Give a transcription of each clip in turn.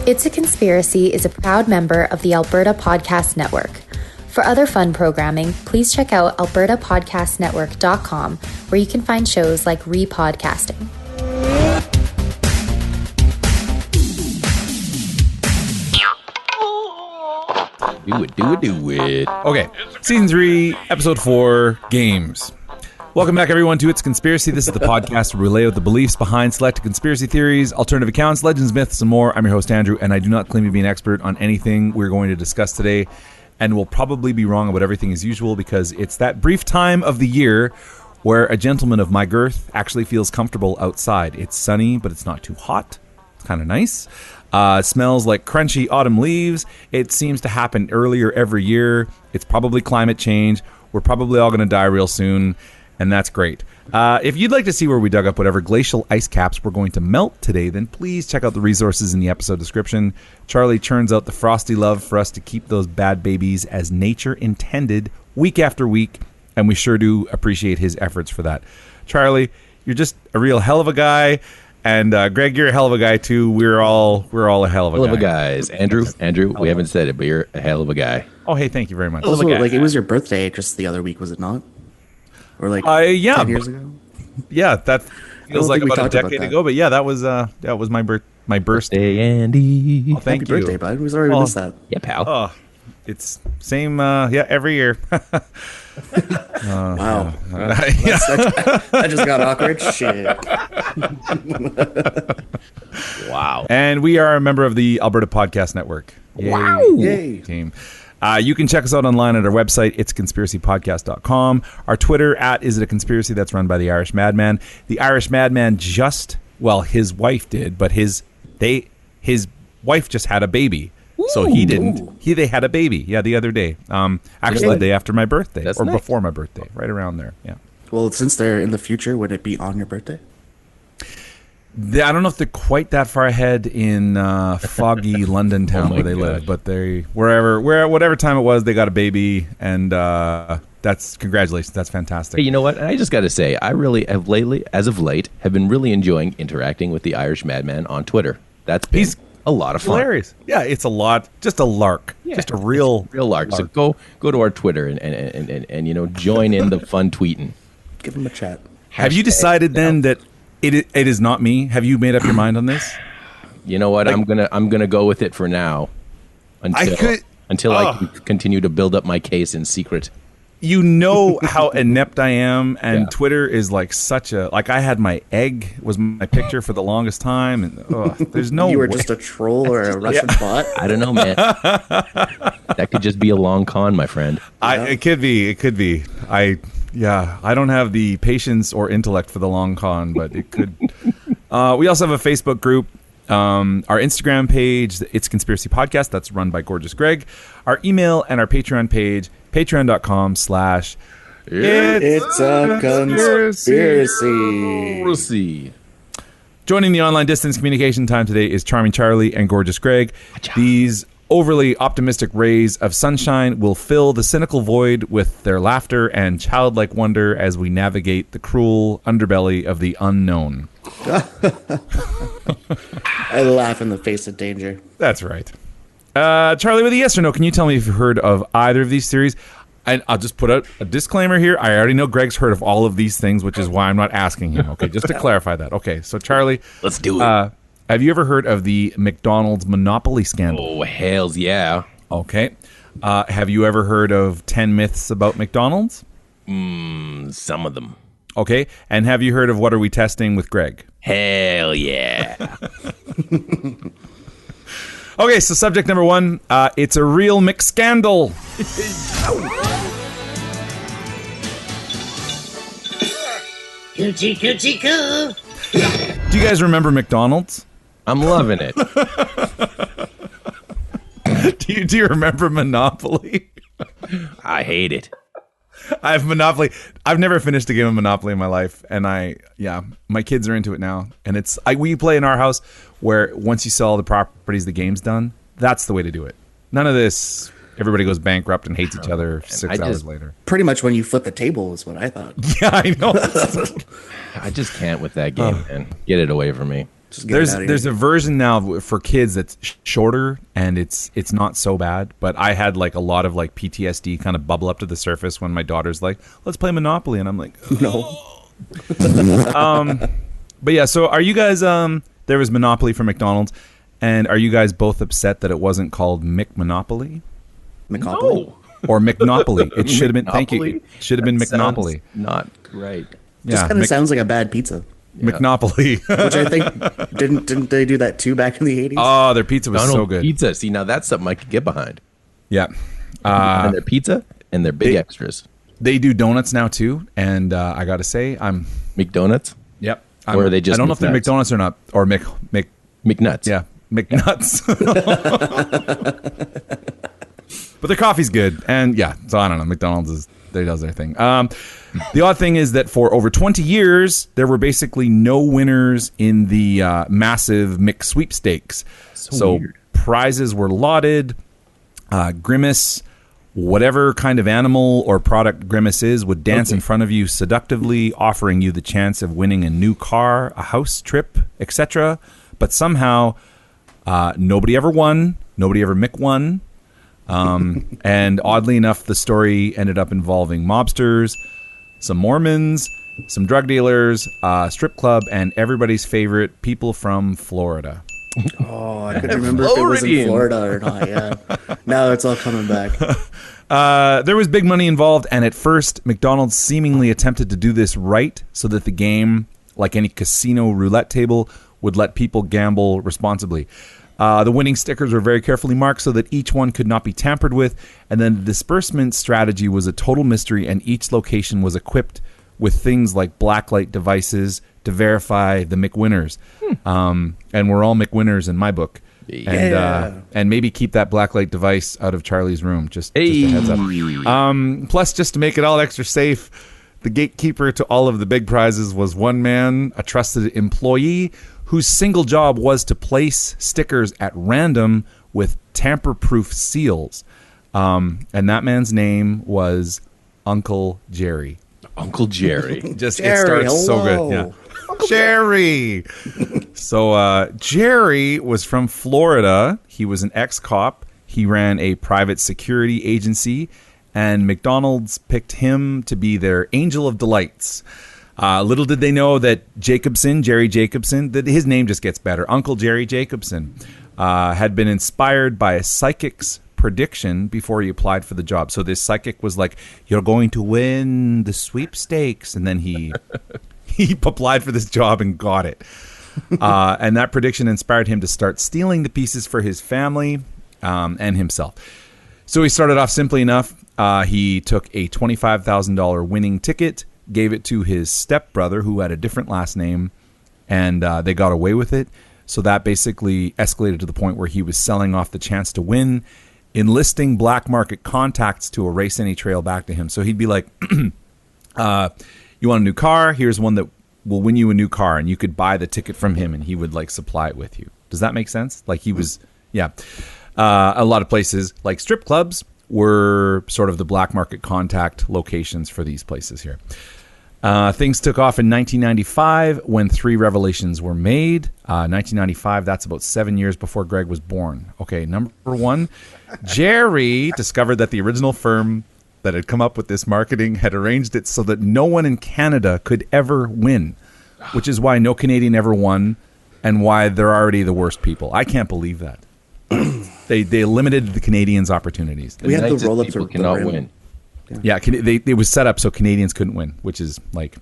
It's a Conspiracy is a proud member of the Alberta Podcast Network. For other fun programming, please check out albertapodcastnetwork.com, where you can find shows like Repodcasting. Do it. Okay, Season 3, Episode 4, Games. Welcome back, everyone, to It's Conspiracy. This is the podcast where we lay out the beliefs behind selected conspiracy theories, alternative accounts, legends, myths, and more. I'm your host, Andrew, and I do not claim to be an expert on anything we're going to discuss today, and will probably be wrong about everything as usual, because it's that brief time of the year where a gentleman of my girth actually feels comfortable outside. It's sunny, but it's not too hot. It's kind of nice. It smells like crunchy autumn leaves. It seems to happen earlier every year. It's probably climate change. We're probably all going to die real soon, and that's great. If you'd like to see where we dug up whatever glacial ice caps we're going to melt today, then please check out the resources in the episode description. Charlie churns out the frosty love for us to keep those bad babies as nature intended week after week, and we sure do appreciate his efforts for that. Charlie, you're just a real hell of a guy. And Greg, you're a hell of a guy too. We're all a hell of a guy. Hell of a guys. Andrew, we haven't said it, but you're a hell of a guy. Oh, hey, thank you very much. Also, like, it was your birthday just the other week, was it not? Or like 10 years ago? Yeah, that feels like about a decade ago. But yeah, that was my birthday, Andy. Oh, thank Happy you. birthday, bud. We sorry we missed that. Yeah, pal. Oh, it's same. Every year. Wow. That just got awkward. Shit. Wow. And we are a member of the Alberta Podcast Network. Yay. Wow. Yay. Team. You can check us out online at our website, itsconspiracypodcast.com. Our Twitter, Is It a Conspiracy? That's run by the Irish Madman. The Irish Madman his wife did, but his wife just had a baby. Ooh. So he didn't. They had a baby, the other day. Actually, the day after my birthday. That's or nice. Before my birthday, right around there, yeah. Well, since they're in the future, would it be on your birthday? I don't know if they're quite that far ahead in foggy London town where they live, but whatever time it was, they got a baby, and that's congratulations. That's fantastic. Hey, you know what? I just got to say, I really have as of late, have been really enjoying interacting with the Irish Madman on Twitter. He's a lot of fun. Hilarious. Yeah, it's a lot. Just a lark. Yeah, just a real lark. So go to our Twitter and join in the fun tweeting. Give him a chat. Have you decided then that it is not me? Have you made up your mind on this? You know what? I'm gonna go with it for now. Until I can continue to build up my case in secret. You know how inept I am, and Twitter is like I had my egg was my picture for the longest time, and there's no You were just a troll or a Russian bot? I don't know, man. That could just be a long con, my friend. It could be. I don't have the patience or intellect for the long con, but it could. We also have a Facebook group. Our Instagram page, It's Conspiracy Podcast, that's run by Gorgeous Greg. Our email and our Patreon page, patreon.com/It's a Conspiracy. Joining the online distance communication time today is Charming Charlie and Gorgeous Greg. These overly optimistic rays of sunshine will fill the cynical void with their laughter and childlike wonder as we navigate the cruel underbelly of the unknown. I laugh in the face of danger. That's right. Charlie, with a yes or no, can you tell me if you've heard of either of these theories? And I'll just put out a disclaimer here. I already know Greg's heard of all of these things, which is why I'm not asking him. Okay, just to clarify that. Okay, so Charlie, let's do it. Have you ever heard of the McDonald's monopoly scandal? Oh, hells yeah. Okay. Have you ever heard of 10 myths about McDonald's? Some of them. Okay. And have you heard of What Are We Testing with Greg? Hell yeah. Okay, so subject number one, it's a real McScandal. Coochie coochie coo. Do you guys remember McDonald's? I'm loving it. Do you remember Monopoly? I hate it. I have Monopoly. I've never finished a game of Monopoly in my life, and my kids are into it now. And we play in our house where once you sell all the properties, the game's done. That's the way to do it. None of this. Everybody goes bankrupt and hates each other 6 hours later. Pretty much when you flip the table is what I thought. Yeah, I know. I just can't with that game, man. Get it away from me. Just get it out of There's here. a version now for kids that's shorter, and it's not so bad. But I had like a lot of like PTSD kind of bubble up to the surface when my daughter's like, "Let's play Monopoly," and I'm like, No. But yeah, so are you guys? There was Monopoly for McDonald's, and are you guys both upset that it wasn't called McMonopoly McCopoly? or McNopoly? It should have been. Thank you. It should have been That McNopoly. sounds not right. Just kind of sounds like a bad pizza. McNopoly. Which I think didn't they do that too back in the 80s? Oh, their pizza was McDonald's so good. Pizza. See, now that's something I could get behind. Yeah. And their pizza and their big extras. They do donuts now too, and I got to say, I'm. McDonuts? Yep. Or are they just I don't know if they're McNuts? McDonald's or not, or McNuts. Yeah, McNuts. But their coffee's good, and yeah, so I don't know. McDonald's does their thing. The odd thing is that for over 20 years, there were basically no winners in the massive McSweepstakes. So weird. prizes were lauded. Grimace, whatever kind of animal or product Grimace is, would dance in front of you seductively, offering you the chance of winning a new car, a house trip, etc. But somehow, nobody ever won. Nobody ever Mick-won. And oddly enough, the story ended up involving mobsters, some Mormons, some drug dealers, strip club, and everybody's favorite, people from Florida. Oh, I couldn't remember if it was in Florida or not. Yeah, now it's all coming back. There was big money involved, and at first, McDonald's seemingly attempted to do this right so that the game, like any casino roulette table, would let people gamble responsibly. The winning stickers were very carefully marked so that each one could not be tampered with, and then the disbursement strategy was a total mystery, and each location was equipped with things like blacklight devices to verify the McWinners. And we're all McWinners in my book. Yeah. And maybe keep that blacklight device out of Charlie's room. Just a heads up. Plus, just to make it all extra safe, the gatekeeper to all of the big prizes was one man, a trusted employee, whose single job was to place stickers at random with tamper-proof seals. And that man's name was Uncle Jerry. Uncle Jerry. Just Jerry, it starts so hello. good. Yeah. Jerry. So Jerry was from Florida. He was an ex-cop. He ran a private security agency, and McDonald's picked him to be their angel of delights. Little did they know that Jerry Jacobson, that his name just gets better. Uncle Jerry Jacobson had been inspired by a psychic's prediction before he applied for the job. So this psychic was like, "You're going to win the sweepstakes," and then he applied for this job and got it. And that prediction inspired him to start stealing the pieces for his family and himself. So he started off simply enough. He took a $25,000 winning ticket, gave it to his stepbrother, who had a different last name, and they got away with it. So that basically escalated to the point where he was selling off the chance to win, enlisting black market contacts to erase any trail back to him. So he'd be like, you want a new car? Here's one that will win you a new car, and you could buy the ticket from him, and he would like supply it with you. Does that make sense? Like he was, yeah. A lot of places like strip clubs were sort of the black market contact locations for these places here. Things took off in 1995 when 3 revelations were made. 1995, that's about 7 years before Greg was born. Okay, number 1, Jerry discovered that the original firm that had come up with this marketing had arranged it so that no one in Canada could ever win, which is why no Canadian ever won and why they're already the worst people. I can't believe that. They limited the Canadians' opportunities. We had the roll-ups people cannot win. Yeah, it was set up so Canadians couldn't win, which is like,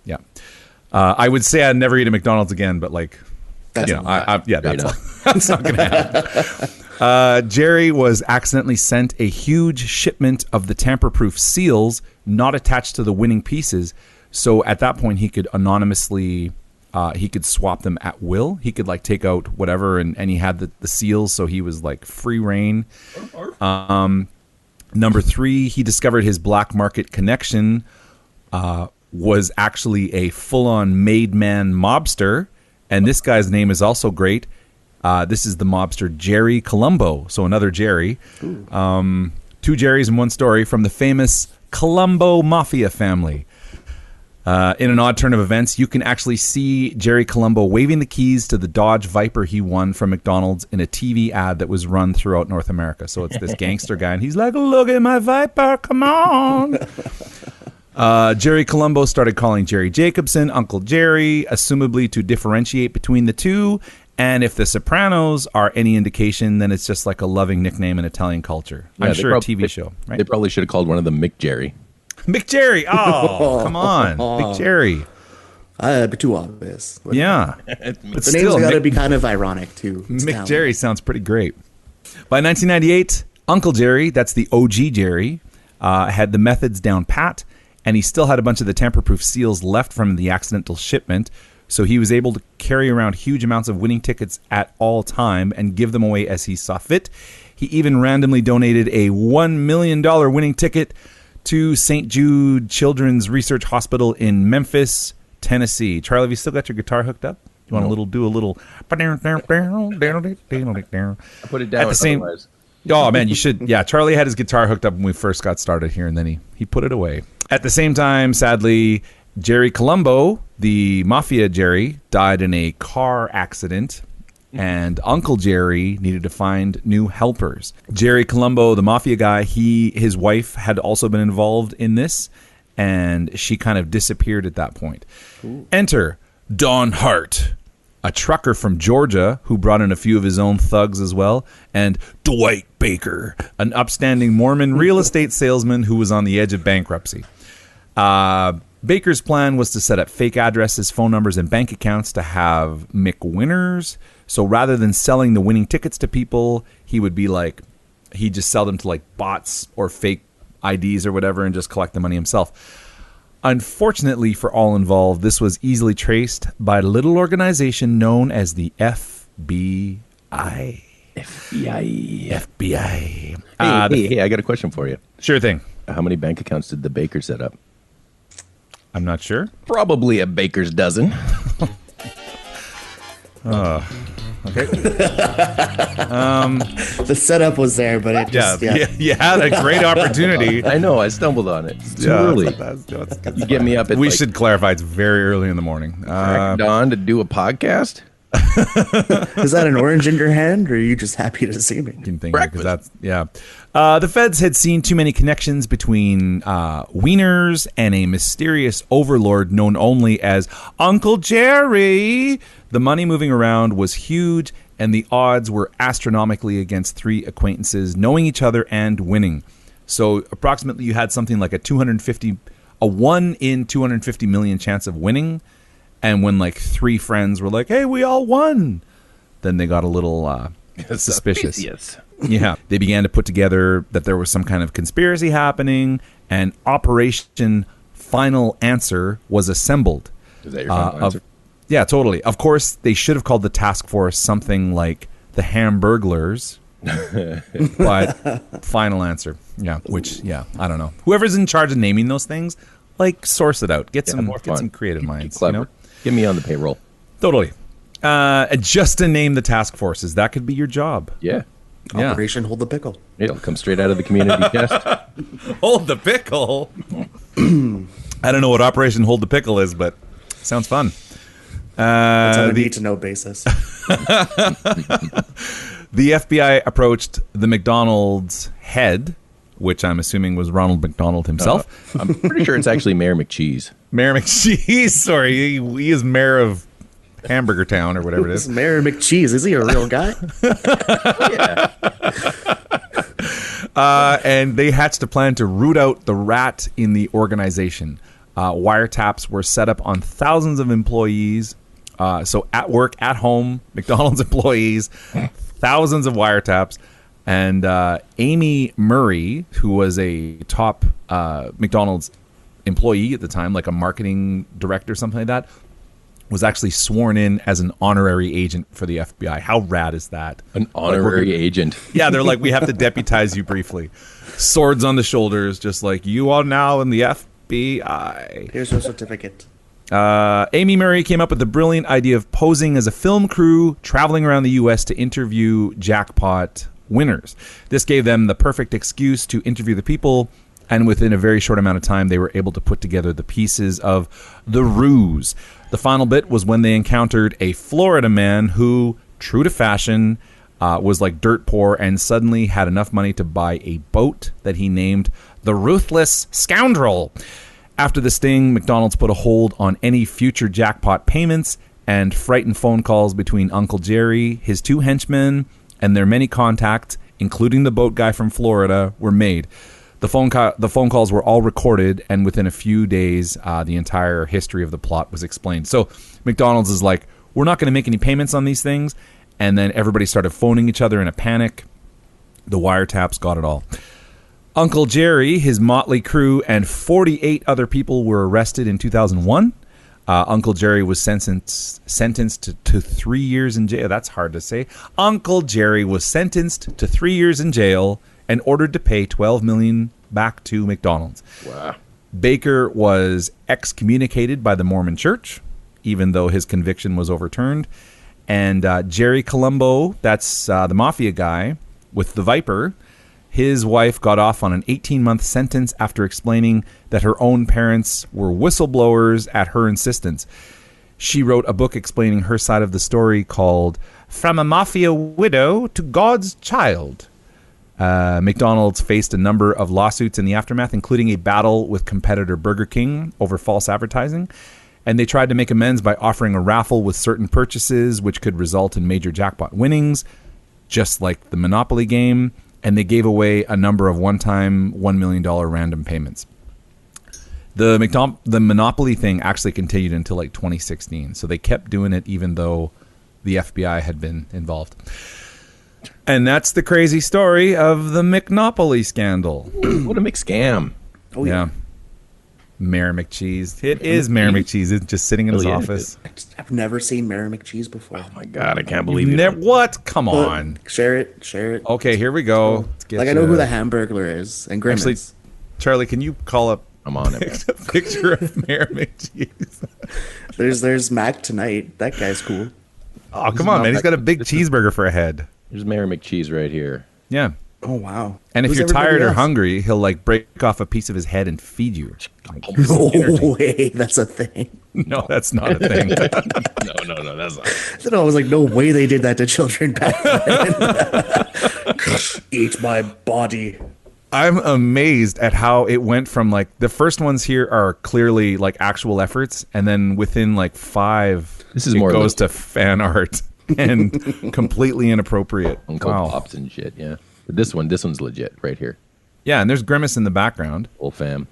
yeah. I would say I'd never eat at McDonald's again, but like, That's you know, not- that's not going to happen. Jerry was accidentally sent a huge shipment of the tamper-proof seals not attached to the winning pieces. So at that point, he could anonymously, he could swap them at will. He could like take out whatever, and he had the seals, so he was like free reign. Number 3, he discovered his black market connection was actually a full-on made man mobster, and this guy's name is also great. This is the mobster Jerry Colombo, so another Jerry. 2 Jerrys in one story from the famous Colombo Mafia family. In an odd turn of events, you can actually see Jerry Colombo waving the keys to the Dodge Viper he won from McDonald's in a TV ad that was run throughout North America. So it's this gangster guy, and he's like, "Look at my Viper, come on." Jerry Colombo started calling Jerry Jacobson Uncle Jerry, assumably to differentiate between the two. And if The Sopranos are any indication, then it's just like a loving nickname in Italian culture. Yeah, I'm sure a TV show, right? They probably should have called one of them McJerry. McJerry. Oh, come on. McJerry. It'd be too obvious. Yeah. But the names got to be kind of ironic, too. McJerry sounds pretty great. By 1998, Uncle Jerry, that's the OG Jerry, had the methods down pat, and he still had a bunch of the tamper-proof seals left from the accidental shipment, so he was able to carry around huge amounts of winning tickets at all time and give them away as he saw fit. He even randomly donated a $1 million winning ticket to St. Jude Children's Research Hospital in Memphis, Tennessee. Charlie, have you still got your guitar hooked up? You want do a little... I put it down at the same... Otherwise. Oh, man, you should... Yeah, Charlie had his guitar hooked up when we first got started here, and then he put it away. At the same time, sadly, Jerry Colombo, the Mafia Jerry, died in a car accident, and Uncle Jerry needed to find new helpers. Jerry Colombo, the Mafia guy, his wife had also been involved in this, and she kind of disappeared at that point. Ooh. Enter Don Hart, a trucker from Georgia who brought in a few of his own thugs as well, and Dwight Baker, an upstanding Mormon real estate salesman who was on the edge of bankruptcy. Baker's plan was to set up fake addresses, phone numbers, and bank accounts to have McWinners. So rather than selling the winning tickets to people, he'd just sell them to like bots or fake IDs or whatever and just collect the money himself. Unfortunately for all involved, this was easily traced by a little organization known as the FBI. FBI. Hey, I got a question for you. Sure thing. How many bank accounts did the Baker set up? I'm not sure. Probably a baker's dozen. Okay. The setup was there, but it just... Yeah. You had a great opportunity. I know. I stumbled on it. It's too early. You get me up at... We should clarify. It's very early in the morning. Dawn to do a podcast? Is that an orange in your hand, or are you just happy to see me? The feds had seen too many connections between wieners and a mysterious overlord known only as Uncle Jerry. The money moving around was huge, and the odds were astronomically against three acquaintances knowing each other and winning. So approximately you had something like a 1 in 250 million chance of winning. And when like three friends were like, "Hey, we all won," then they got a little suspicious. Yeah, they began to put together that there was some kind of conspiracy happening, and Operation Final Answer was assembled. Is that your final answer? Yeah, totally. Of course, they should have called the task force something like the Hamburglers, but Final Answer. Yeah, I don't know. Whoever's in charge of naming those things, like, source it out. Get some creative minds. Clever. You know? Get me on the payroll. Totally. Just to name the task forces, that could be your job. Yeah. Operation Hold the Pickle. It'll come straight out of the community chest. Hold the Pickle? I don't know what Operation Hold the Pickle is, but sounds fun. It's on a need-to-know basis. The FBI approached the McDonald's head, which I'm assuming was Ronald McDonald himself. I'm pretty sure it's actually Mayor McCheese. Mayor McCheese, sorry. He is mayor of Hamburger Town or whatever it is. Mayor McCheese. Is he a real guy? Yeah. And they hatched a plan to root out the rat in the organization. Wiretaps were set up on thousands of employees. So at work, at home, McDonald's employees, thousands of wiretaps. And Amy Murray, who was a top McDonald's employee at the time, like a marketing director, something like that, was actually sworn in as an honorary agent for the FBI. How rad is that? An honorary agent. Yeah, they're like, we have to deputize you briefly. Swords on the shoulders, just like, you are now in the FBI. Here's your certificate. Amy Murray came up with the brilliant idea of posing as a film crew traveling around the U.S. to interview jackpot winners. This gave them the perfect excuse to interview the people And within a very short amount of time, they were able to put together the pieces of the ruse. The final bit was when they encountered a Florida man who, true to fashion, was like dirt poor and suddenly had enough money to buy a boat that he named the Ruthless Scoundrel. After the sting, McDonald's put a hold on any future jackpot payments, and frightened phone calls between Uncle Jerry, his 2 henchmen, and their many contacts, including the boat guy from Florida, were made. The phone calls were all recorded, and within a few days, the entire history of the plot was explained. So McDonald's is like, we're not going to make any payments on these things, and then everybody started phoning each other in a panic. The wiretaps got it all. Uncle Jerry, his motley crew, and 48 other people were arrested in 2001. Uncle Jerry was sentenced to 3 years in jail. That's hard to say. Uncle Jerry was sentenced to 3 years in jail and ordered to pay $12 million back to McDonald's. Wow. Baker was excommunicated by the Mormon Church, even though his conviction was overturned. And Jerry Colombo, that's the mafia guy with the Viper, his wife got off on an 18-month sentence after explaining that her own parents were whistleblowers at her insistence. She wrote a book explaining her side of the story called From a Mafia Widow to God's Child. McDonald's faced a number of lawsuits in the aftermath, including a battle with competitor Burger King over false advertising. And they tried to make amends by offering a raffle with certain purchases, which could result in major jackpot winnings, just like the Monopoly game. And they gave away a number of one-time $1 million random payments. The Monopoly thing actually continued until like 2016. So they kept doing it even though the FBI had been involved. And that's the crazy story of the McNopoly scandal. What a McScam. Oh, yeah. Mayor McCheese. It is Mayor McCheese. It's just sitting in his office. I've never seen Mayor McCheese before. Oh my God, I can't believe it. What? Come on. Share it. Okay, here we go. Like, I know who the Hamburglar is. And Grimace. Actually, Charlie, can you call up I'm on it. a picture of Mayor McCheese? There's Mac tonight. That guy's cool. Oh, come on, man. He's got a big cheeseburger for a head. There's Mayor McCheese right here. Yeah. Oh, wow. And if you're tired or hungry, he'll like break off a piece of his head and feed you. No way, that's a thing. No, that's not a thing. No, that's not. I was like, no way they did that to children back then. Eat my body. I'm amazed at how it went from like the first ones here are clearly like actual efforts, and then within like 5, this is more goes to fan art and completely inappropriate. Uncle Pops and shit, yeah. But this one's legit right here. Yeah, and there's Grimace in the background. Old fam.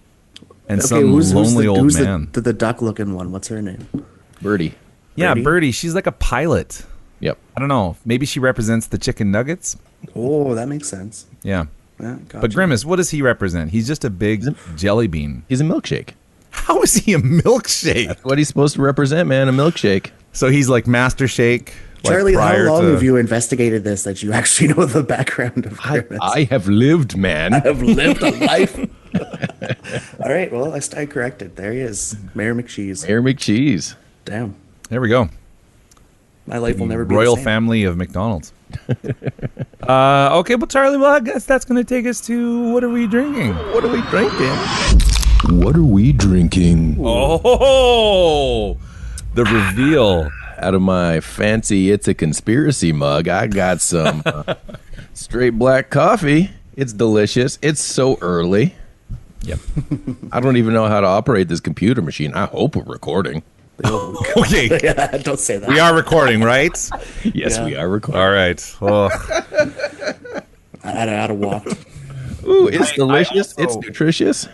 And some lonely old man. The duck-looking one. What's her name? Birdie. Yeah, Birdie. She's like a pilot. Yep. I don't know. Maybe she represents the chicken nuggets. Oh, that makes sense. Yeah. Gotcha. But Grimace, what does he represent? He's just a big jelly bean. He's a milkshake. How is he a milkshake? That's what he's supposed to represent, man. A milkshake. So he's like Master Shake. Charlie, how long have you investigated this that you actually know the background of Grimace? I have lived, man. I have lived a life. All right, well, I stand corrected. There he is, Mayor McCheese. Mayor McCheese. Damn. There we go. My life will never be royal the same. Family of McDonald's. Okay, well, Charlie, well, I guess that's going to take us to what are we drinking? What are we drinking? What are we drinking? Oh, the reveal. Out of my fancy It's a Conspiracy mug, I got some straight black coffee. It's delicious. It's so early. Yep. I don't even know how to operate this computer machine. I hope we're recording. Okay. Yeah, don't say that. We are recording, right? Yes, we are recording. All right. Well, I'd have walked. Ooh, it's delicious. It's nutritious.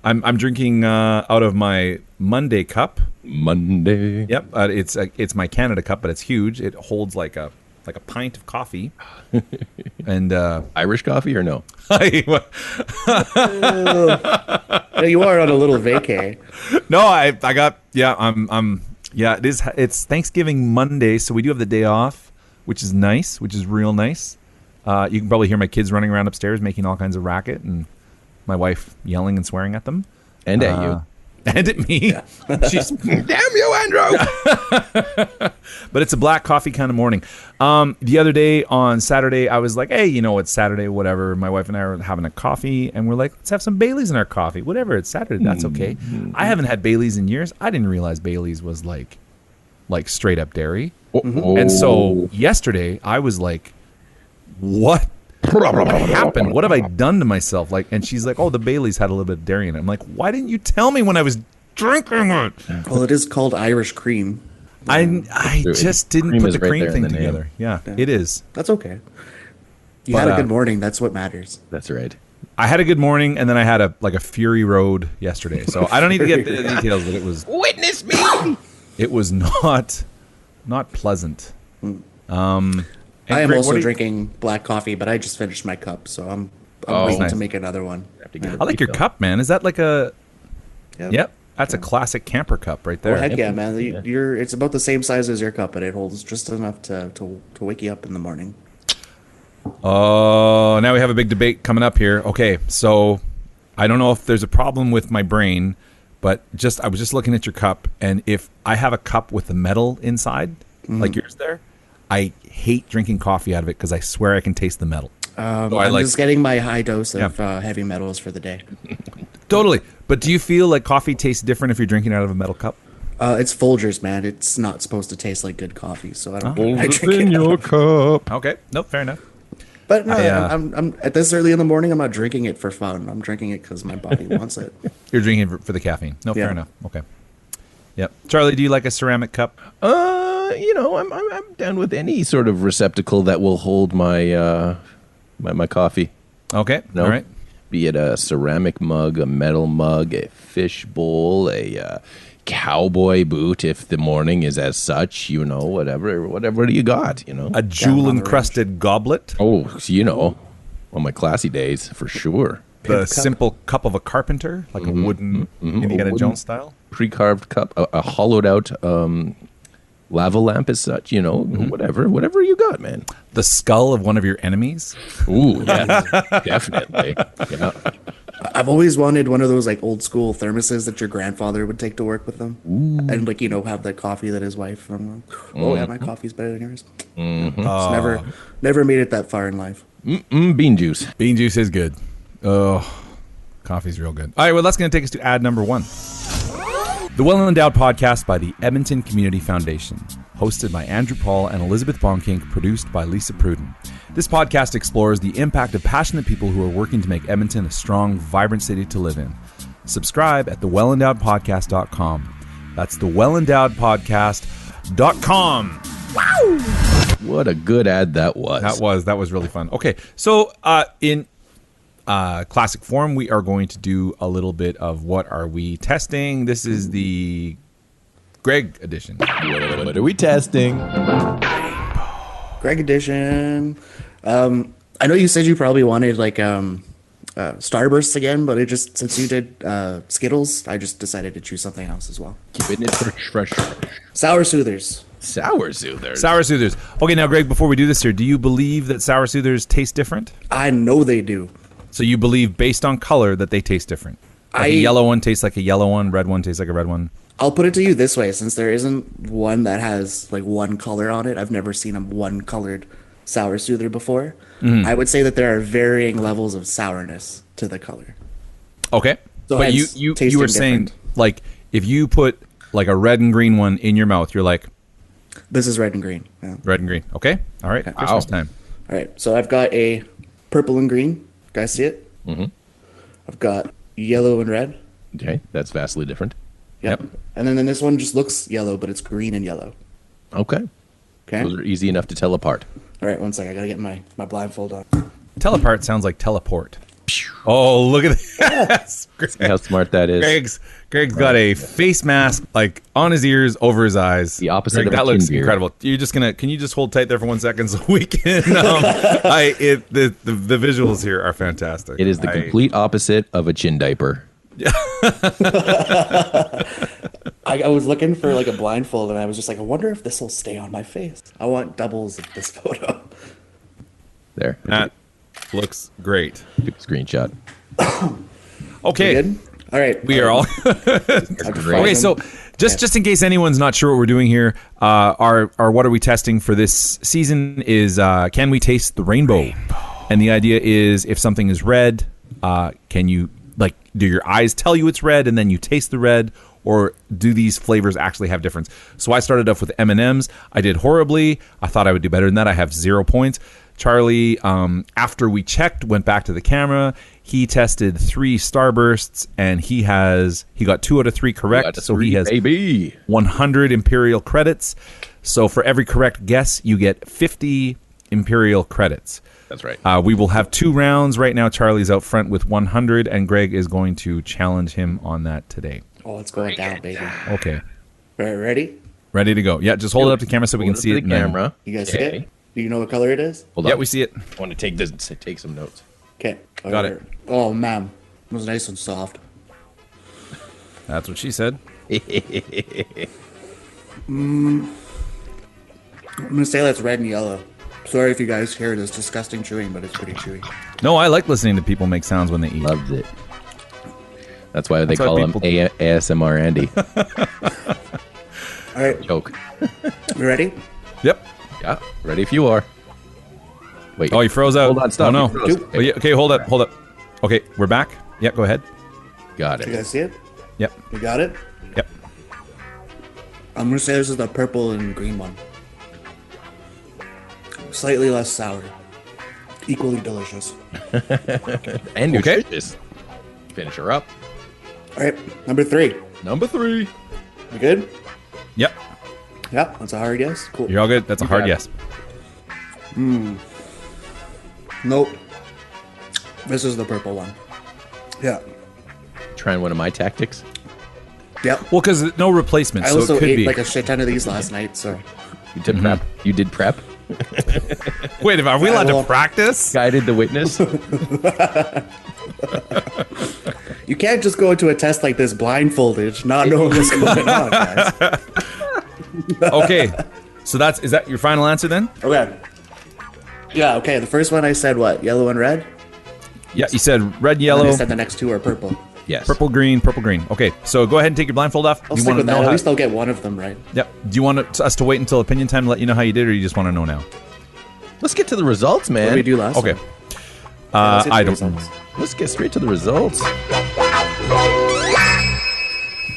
I'm drinking out of my Monday cup. Monday. Yep. It's my Canada cup, but it's huge. It holds like a pint of coffee. And Irish coffee or no? You are on a little vacay. No, I got it's Thanksgiving Monday, so we do have the day off, which is nice, which is real nice. You can probably hear my kids running around upstairs making all kinds of racket, and my wife yelling and swearing at them. And at you. And at me. Yeah. She's, damn you, Andrew! But it's a black coffee kind of morning. The other day on Saturday, I was like, hey, it's Saturday, whatever. My wife and I were having a coffee, and we're like, let's have some Baileys in our coffee. Whatever, it's Saturday, that's okay. I haven't had Baileys in years. I didn't realize Baileys was like straight up dairy. And so yesterday, I was like, what happened? What have I done to myself? And she's like, oh, the Baileys had a little bit of dairy in it. I'm like, why didn't you tell me when I was drinking it? Well, it is called Irish cream. I just didn't put the cream thing together. Yeah, it is. That's okay. You had a good morning. That's what matters. That's right. I had a good morning, and then I had a Fury Road yesterday. So I don't need to get the details, but it was Witness me. It was not pleasant. I am Greg, also drinking black coffee, but I just finished my cup, so I'm waiting to make another one. I like your cup, man. Is that like a? Yep. That's a classic camper cup right there. Oh, heck yeah, man. It's about the same size as your cup, and it holds just enough to wake you up in the morning. Oh, now we have a big debate coming up here. Okay, so I don't know if there's a problem with my brain, but I was just looking at your cup, and if I have a cup with the metal inside, like yours there, I hate drinking coffee out of it because I swear I can taste the metal. I'm just getting my high dose of heavy metals for the day. Totally. But do you feel like coffee tastes different if you're drinking out of a metal cup? It's Folgers, man. It's not supposed to taste like good coffee, so I don't. I Folgers in your cup. Okay. Nope. Fair enough. But no, I'm at this early in the morning. I'm not drinking it for fun. I'm drinking it because my body wants it. You're drinking it for the caffeine. No, fair enough. Okay. Yep. Charlie, do you like a ceramic cup? I'm down with any sort of receptacle that will hold my my coffee. Okay. All right. Be it a ceramic mug, a metal mug, a fish bowl, a cowboy boot, if the morning is as such, whatever you got, A jewel-encrusted goblet. Oh, on my classy days, for sure. The simple cup of a carpenter, like a wooden Indiana Jones style. Pre-carved cup, a hollowed-out lava lamp as such, whatever you got, man. The skull of one of your enemies. Ooh, yeah, definitely. Yeah. I've always wanted one of those old school thermoses that your grandfather would take to work with them, and have that coffee that his wife from. Oh yeah, my coffee's better than yours. Just never made it that far in life. Bean juice. Bean juice is good. Oh, coffee's real good. All right, well, that's going to take us to ad number 1. The Well Endowed Podcast by the Edmonton Community Foundation, hosted by Andrew Paul and Elizabeth Bonkink, produced by Lisa Pruden. This podcast explores the impact of passionate people who are working to make Edmonton a strong, vibrant city to live in. Subscribe at thewellendowedpodcast.com. That's thewellendowedpodcast.com. Wow! What a good ad that was. That was really fun. Okay, so in classic form, we are going to do a little bit of what are we testing. This is the Greg edition. What are we testing? Greg edition. I know you said you probably wanted Starbursts again, but since you did Skittles, I just decided to choose something else as well. Keeping it fresh. Sour Soothers. Sour Soothers. Sour Soothers. Okay, now Greg, before we do this here, do you believe that Sour Soothers taste different? I know they do. So you believe, based on color, that they taste different? A yellow one tastes like a yellow one, red one tastes like a red one? I'll put it to you this way, since there isn't one that has one color on it. I've never seen a one-colored Sour Soother before. I would say that there are varying levels of sourness to the color. Okay. So but you were saying, if you put a red and green one in your mouth, you're like... This is red and green. Yeah. Red and green. Okay. All right. Okay. Christmas time. All right. So I've got a purple and green. Guys see it? Mm-hmm. I've got yellow and red. Okay. That's vastly different. Yep. And then this one just looks yellow, but it's green and yellow. Okay. Those are easy enough to tell apart. All right. One sec. I got to get my blindfold on. Telepart sounds like teleport. Oh, look at that. See how smart that is. Greg's got a face mask on his ears, over his eyes. The opposite Greg, of a that looks beard. Incredible. Can you just hold tight there for 1 second so we can the visuals here are fantastic. It is the complete opposite of a chin diaper. I was looking for a blindfold, and I was just I wonder if this will stay on my face. I want doubles of this photo. There. That looks great. Took a screenshot. Okay. Good? All right. We are all... Okay, so Just in case anyone's not sure what we're doing here, our what are we testing for this season is can we taste the rainbow? And the idea is if something is red, can you do your eyes tell you it's red and then you taste the red, or do these flavors actually have difference? So I started off with M&Ms. I did horribly. I thought I would do better than that. I have 0 points. Charlie, after we checked, went back to the camera. He tested 3 Starbursts, and he got 2 out of 3 correct. So he has 100 Imperial credits. So for every correct guess, you get 50 Imperial credits. That's right. We will have 2 rounds. Right now, Charlie's out front with 100, and Greg is going to challenge him on that today. Oh, it's going down, baby. Okay. Ready? Ready to go. Yeah, just hold it up to the camera so we can see it. The camera. You guys see it? Do you know what color it is? Yeah, we see it. I want to take some notes. Okay. Got it. Oh, man. It was nice and soft. That's what she said. I'm going to say that's red and yellow. Sorry if you guys hear this disgusting chewing, but it's pretty chewy. No, I like listening to people make sounds when they eat. Loved it. That's why they call him ASMR Andy. All right. Joke. You ready? Yep. Yeah, ready if you are. Wait. Oh, you froze out. Hold on, stop. Oh, no. You froze. Oh, yeah, okay, hold up. Okay, we're back. Yep, go ahead. Got You it. guys see it? Yep. You got it? Yep. I'm going to say this is the purple and green one. Slightly less sour. Equally delicious. And nutritious. Finish her up. All right, number 3. Number 3. You good? Yep. Yeah, that's a hard yes. Cool. You're all good. That's a hard yes. Nope. This is the purple one. Yeah. Trying one of my tactics. Yep. Well, because no replacement, I so also it could ate be. like a shit ton of these last night, so. You did prep. You did prep. Wait, are we allowed well- to practice? Guided the witness. You can't just go into a test like this blindfolded, not knowing what's going on, guys. Okay, so is that your final answer then? Okay. Yeah, okay. The first one I said what? Yellow and red? Yeah, you said red, And yellow, I said the next 2 are purple. Yes. purple, green, purple, green. Okay, so go ahead and take your blindfold off. I'll Do you stick want to with that. know At how? least I'll get one of them right. Yep. Do you want us to wait until opinion time to let you know how you did, or you just want to know now? Let's get to the results, man. What did we do last Okay. time? Yeah, let's get I to don't. the results. Let's get straight to the results.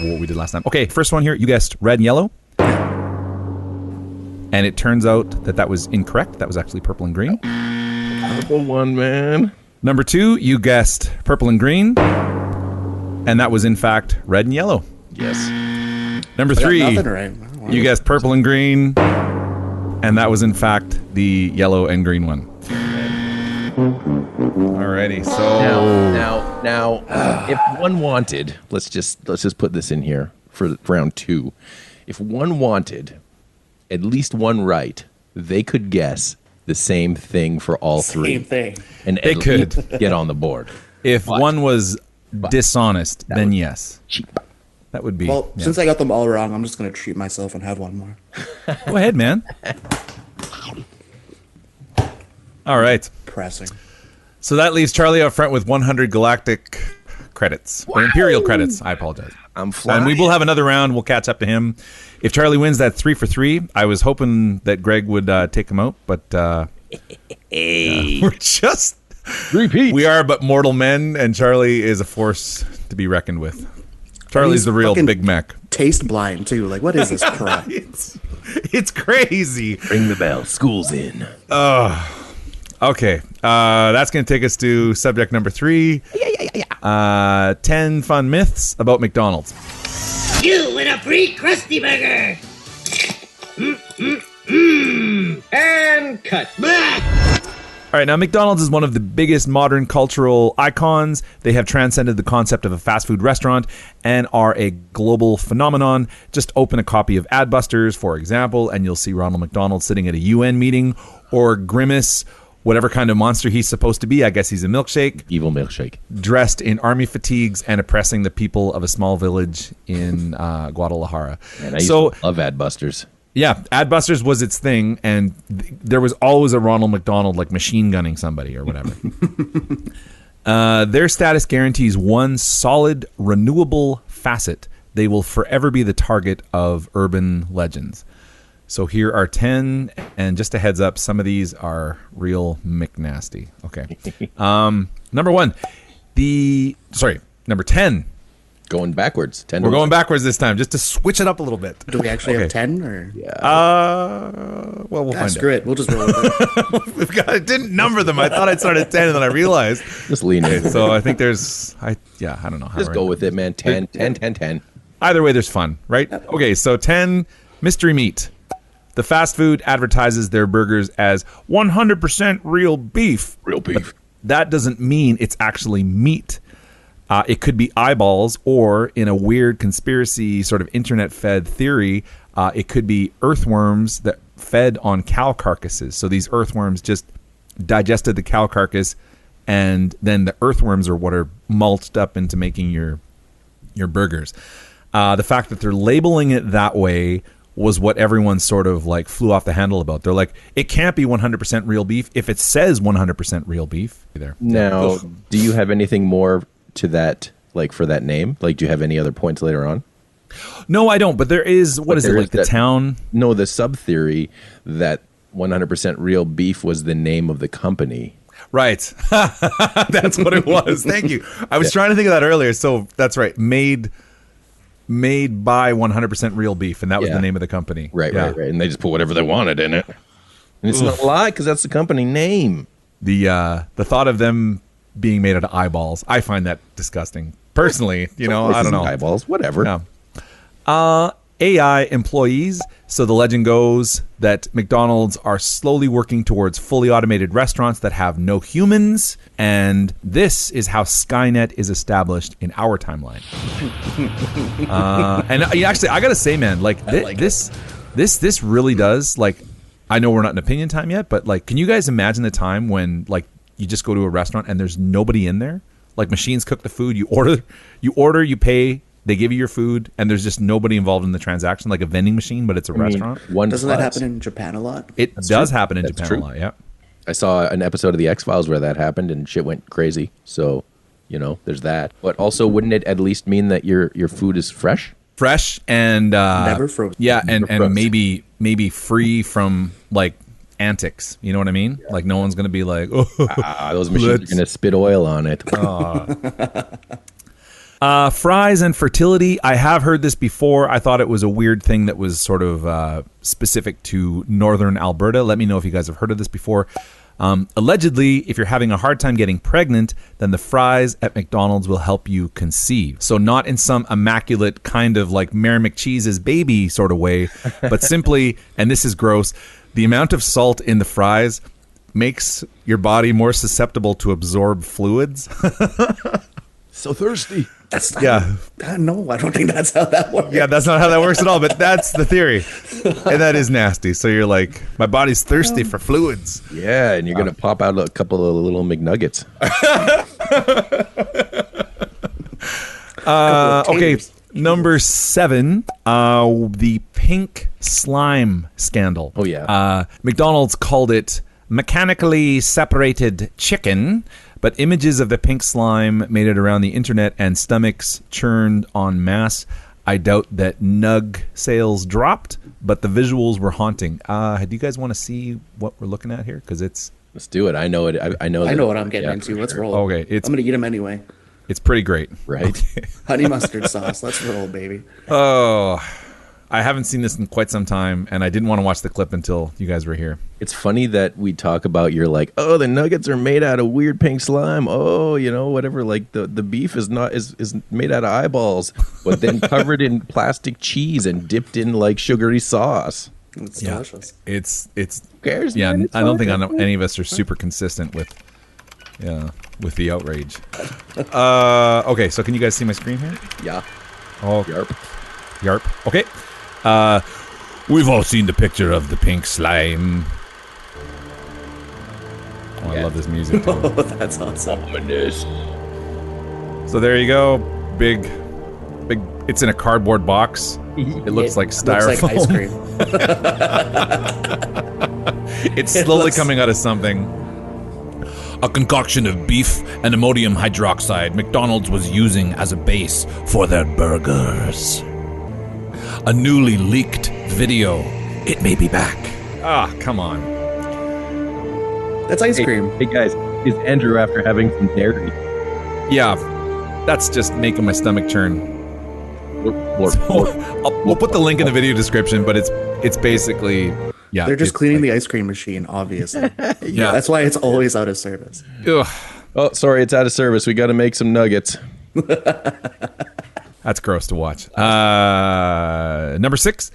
What we did last time. Okay, first one here. You guessed red and yellow. And it turns out that was incorrect. That was actually purple and green. Purple one, man. Number 2, you guessed purple and green. And that was, in fact, red and yellow. Yes. Number I got 3, nothing right. Wow. you guessed purple and green. And that was, in fact, the yellow and green one. Alrighty, so... Now, if one wanted, let's just put this in here for round 2. If one wanted at least one right, they could guess the same thing for all 3. Same thing. And They at could. least get on the board. If one was dishonest, then would- yes. Cheap. That would be... Well, yeah. since I got them all wrong, I'm just going to treat myself and have one more. Go ahead, man. All right. Pressing. So that leaves Charlie up front with 100 galactic credits. Or Imperial credits. I apologize. I'm flying. And we will have another round. We'll catch up to him. If Charlie wins that 3 for 3, I was hoping that Greg would take him out, but we're just... Repeat. We are but mortal men, and Charlie is a force to be reckoned with. Charlie's He's the real fucking- Big Mac. Taste blind, too. Like, what is this crap? It's crazy. Ring the bell. School's in. Okay, that's going to take us to subject number 3. 10 fun myths about McDonald's. You win a free Krusty Burger! And cut. All right, now McDonald's is one of the biggest modern cultural icons. They have transcended the concept of a fast food restaurant and are a global phenomenon. Just open a copy of Adbusters, for example, and you'll see Ronald McDonald sitting at a UN meeting, or Grimace, whatever kind of monster he's supposed to be. I guess he's a milkshake, Evil milkshake. dressed in army fatigues and oppressing the people of a small village in Guadalajara. And I used to love Adbusters. Yeah, Adbusters was its thing, and there was always a Ronald McDonald like machine gunning somebody or whatever. Their status guarantees one solid, renewable facet they will forever be the target of urban legends. So here are 10, and just a heads up, some of these are real McNasty. Okay. Number 1, number 10. Going backwards. 10. We're going backwards this time, just to switch it up a little bit. Do we actually have 10? Or? Yeah. Well, we'll find screw it. We'll just roll with it. I didn't number them. I thought I'd start at 10, and then I realized. Just lean in. So I think there's, I don't know how. Just go with it, man. 10, 10, 10, 10. Either way, there's fun, right? Okay, so 10, mystery meat. The fast food advertises their burgers as 100% real beef. Real beef. That doesn't mean it's actually meat. It could be eyeballs, or in a weird conspiracy sort of internet-fed theory, it could be earthworms that fed on cow carcasses. So these earthworms just digested the cow carcass, and then the earthworms are what are mulched up into making your burgers. The fact that they're labeling it that way was what everyone sort of like flew off the handle about. They're like, it can't be 100% real beef if it says 100% real beef. There. Now, do you have anything more to that, like for that name? Like, do you have any other points later on? No, I don't. But there is, what is it, like the town? No, the sub-theory that 100% real beef was the name of the company. Right. That's what it was. Thank you. I was trying to think of that earlier. So that's right. Made by 100% real beef, and that was the name of the company. Right. And they just put whatever they wanted in it. And it's not a lie, because that's the company name. The thought of them being made out of eyeballs, I find that disgusting. Personally, I don't know. Eyeballs, whatever. Yeah. AI employees. So the legend goes that McDonald's are slowly working towards fully automated restaurants that have no humans, and this is how Skynet is established in our timeline. And actually, I gotta say, man, this really does, like, I know we're not in opinion time yet, but like, can you guys imagine the time when like you just go to a restaurant and there's nobody in there? Like, machines cook the food, you order, you pay. They give you your food, and there's just nobody involved in the transaction, like a vending machine, but it's a restaurant. Doesn't that happen in Japan a lot? It does happen in Japan a lot, yeah. I saw an episode of The X-Files where that happened, and shit went crazy. So, there's that. But also, wouldn't it at least mean that your food is fresh? Fresh and... never frozen. Yeah, and maybe free from, like, antics. You know what I mean? Yeah. Like, no one's going to be like, those machines are going to spit oil on it. Fries and fertility. I have heard this before. I thought it was a weird thing that was sort of specific to northern Alberta. Let me know if you guys have heard of this before. Allegedly, if you're having a hard time getting pregnant, then the fries at McDonald's will help you conceive. So not in some immaculate kind of like Mary McCheese's baby sort of way, but simply, and this is gross, the amount of salt in the fries makes your body more susceptible to absorb fluids. So thirsty. That's not, no, I don't think that's how that works. Yeah, that's not how that works at all, but that's the theory. And that is nasty. So you're like, my body's thirsty for fluids. Yeah, and you're going to pop out a couple of little McNuggets. Okay, number 7, the pink slime scandal. Oh, yeah. McDonald's called it mechanically separated chicken, but images of the pink slime made it around the internet, and stomachs churned en masse. I doubt that Nug sales dropped, but the visuals were haunting. Do you guys want to see what we're looking at here? Because let's do it. I know it. I know what I'm getting into. Let's roll. Okay, I'm going to eat them anyway. It's pretty great, right? Okay. Honey mustard sauce. Let's roll, baby. Oh, I haven't seen this in quite some time, and I didn't want to watch the clip until you guys were here. It's funny that we talk about, you're like, oh, the nuggets are made out of weird pink slime. Oh, whatever. Like the beef is made out of eyeballs, but then covered in plastic cheese and dipped in like sugary sauce. It's delicious. It's who cares? Yeah, man? I don't think any of us are super consistent with the outrage. Okay, so can you guys see my screen here? Yeah. Oh, Yarp. Okay. We've all seen the picture of the pink slime. Oh, I love this music too. Oh, that's awesome. Ominous. So there you go. Big. It's in a cardboard box. It looks like styrofoam. Looks like ice cream. It's slowly coming out of something. a concoction of beef and ammonium hydroxide McDonald's was using as a base for their burgers. A newly leaked video. It may be back. Ah, come on. That's ice cream. Hey guys, is Andrew after having some dairy? Yeah, that's just making my stomach churn. We'll put the link in the video description, but it's basically, yeah. They're just cleaning the ice cream machine, obviously. Yeah. That's why it's always out of service. Ugh. Oh, sorry, it's out of service. We got to make some nuggets. That's gross to watch. Number 6,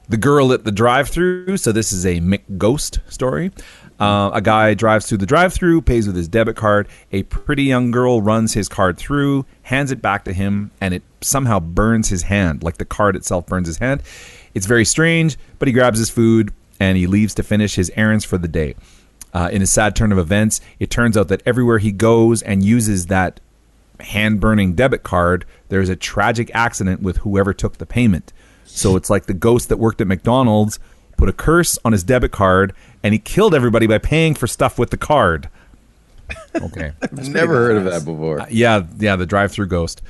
the girl at the drive-thru. So this is a McGhost story. A guy drives through the drive-thru, pays with his debit card. A pretty young girl runs his card through, hands it back to him, and it somehow burns his hand, like the card itself burns his hand. It's very strange, but he grabs his food and he leaves to finish his errands for the day. In a sad turn of events, it turns out that everywhere he goes and uses that hand-burning debit card, there's a tragic accident with whoever took the payment. So it's like the ghost that worked at McDonald's put a curse on his debit card, and he killed everybody by paying for stuff with the card. Okay. Never heard of that before. Yeah, the drive-through ghost.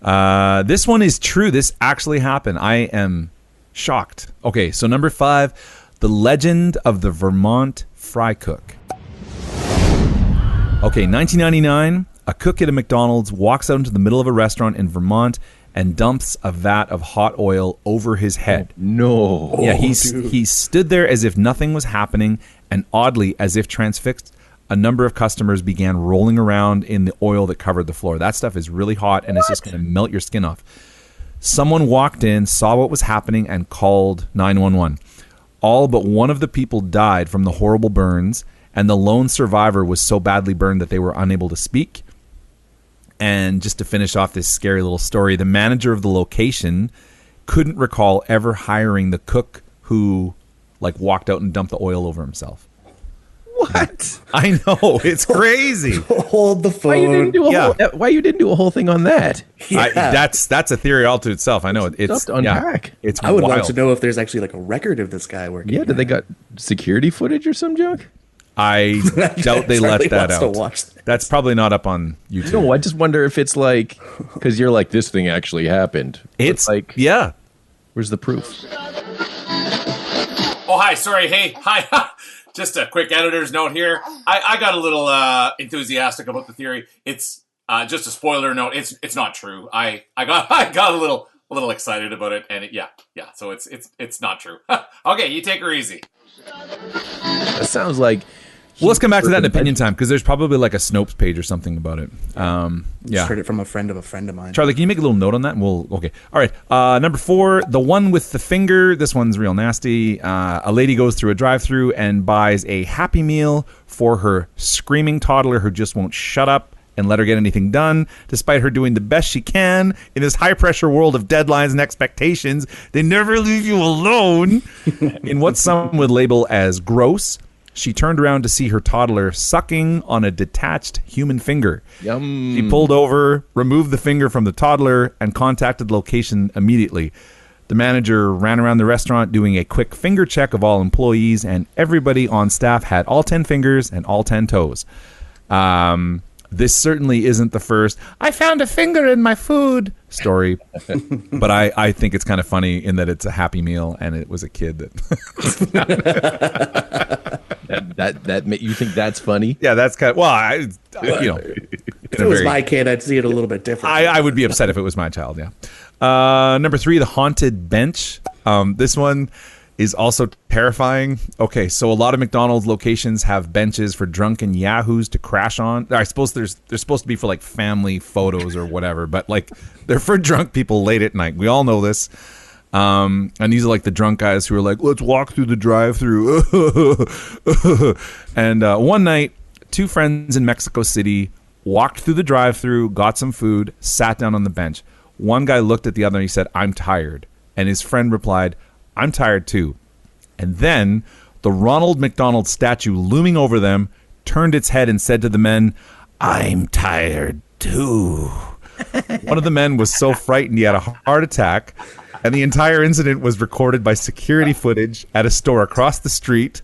This one is true. This actually happened. I am shocked. Okay, so number 5, the legend of the Vermont fry cook. Okay, 1999, a cook at a McDonald's walks out into the middle of a restaurant in Vermont and dumps a vat of hot oil over his head. No. Yeah, he stood there as if nothing was happening, and oddly, as if transfixed, a number of customers began rolling around in the oil that covered the floor. That stuff is really hot, and it's just going to melt your skin off. Someone walked in, saw what was happening, and called 911. All but one of the people died from the horrible burns, and the lone survivor was so badly burned that they were unable to speak. And just to finish off this scary little story, the manager of the location couldn't recall ever hiring the cook who walked out and dumped the oil over himself. What? I know, it's crazy. Hold the phone. Why you didn't do a whole thing on that? Yeah. That's a theory all to itself. I know it's to unpack. It's I would wild. love to know if there's actually a record of this guy working. Yeah, did they got security footage or some junk? I doubt they let that wants to out. watch this. That's probably not up on YouTube. No, I just wonder if it's because you're like, this thing actually happened. It's yeah. Where's the proof? Oh, hi. Sorry. Hey, hi. Just a quick editor's note here. I got a little enthusiastic about the theory. It's just a spoiler note. It's not true. I got a little excited about it, and yeah. So it's not true. Okay, you take her easy. That sounds like. Well, let's come back to that in opinion time, because there's probably a Snopes page or something about it. Just heard it from a friend of mine. Charlie, can you make a little note on that? Okay. All right. Number 4, the one with the finger. This one's real nasty. A lady goes through a drive-thru and buys a Happy Meal for her screaming toddler who just won't shut up and let her get anything done, despite her doing the best she can in this high-pressure world of deadlines and expectations. They never leave you alone. In what some would label as gross, she turned around to see her toddler sucking on a detached human finger. Yum. She pulled over, removed the finger from the toddler, and contacted the location immediately. The manager ran around the restaurant doing a quick finger check of all employees, and everybody on staff had all 10 fingers and all 10 toes. This certainly isn't the first, I found a finger in my food story, but I think it's kind of funny in that it's a Happy Meal and it was a kid that... that you think that's funny? Yeah, that's kind of... If it was my kid, I'd see it a little bit different. I would be upset if it was my child, yeah. Number 3, the haunted bench. This one is also terrifying. Okay, so a lot of McDonald's locations have benches for drunken yahoos to crash on. I suppose they're supposed to be for family photos or whatever, but they're for drunk people late at night. We all know this. And these are the drunk guys who are let's walk through the drive-thru. And one night, 2 friends in Mexico City walked through the drive-thru, got some food, sat down on the bench. One guy looked at the other and he said, "I'm tired." And his friend replied, "I'm tired too." And then the Ronald McDonald statue looming over them turned its head and said to the men, "I'm tired too." One of the men was so frightened he had a heart attack, and the entire incident was recorded by security footage at a store across the street.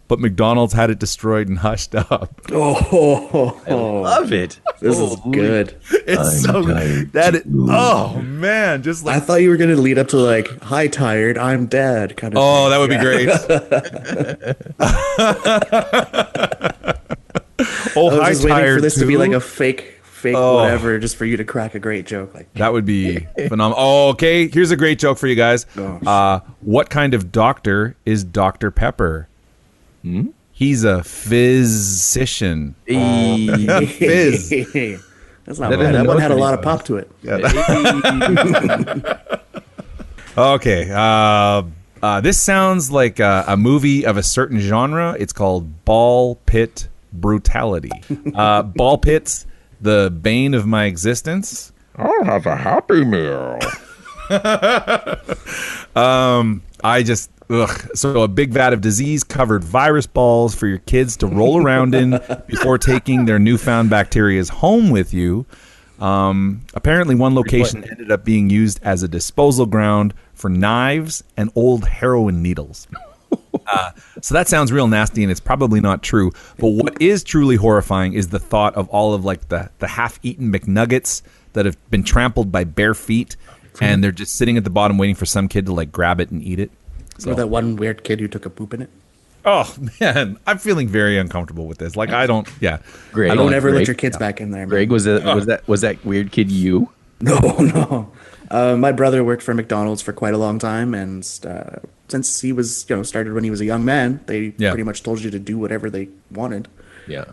but McDonald's had it destroyed and hushed up. Oh, I love it. this is good. It's so that. Oh man, just I like thought you were gonna lead up to like, "Hi, tired, I'm dead," kind of. oh, thing. that would be great. Oh, I was hi, just waiting tired for this to be too? like a fake whatever, just for you to crack a great joke. Like That would be phenomenal. Oh, okay. Here's a great joke for you guys. What kind of doctor is Dr. Pepper? He's a physician. Fizz. That's not bad. That one had a lot of pop to it. Okay. This sounds like a movie of a certain genre. It's called Ball Pit Brutality. Ball Pit's the bane of my existence. I'll have a Happy Meal. So a big vat of disease-covered virus balls for your kids to roll around in before taking their newfound bacterias home with you. Apparently, one location ended up being used as a disposal ground for knives and old heroin needles. So that sounds real nasty, and it's probably not true. But what is truly horrifying is the thought of all of like the half-eaten McNuggets that have been trampled by bare feet, and they're just sitting at the bottom waiting for some kid to like grab it and eat it. So. Or that one weird kid who took a poop in it. Oh man, I'm feeling very uncomfortable with this. Like I don't. Yeah, Greg, Don't ever Greg, let your kids back in there. Man. Greg, was that weird kid you? No. My brother worked for McDonald's for quite a long time, and since he was, started when he was a young man, they pretty much told you to do whatever they wanted. Yeah.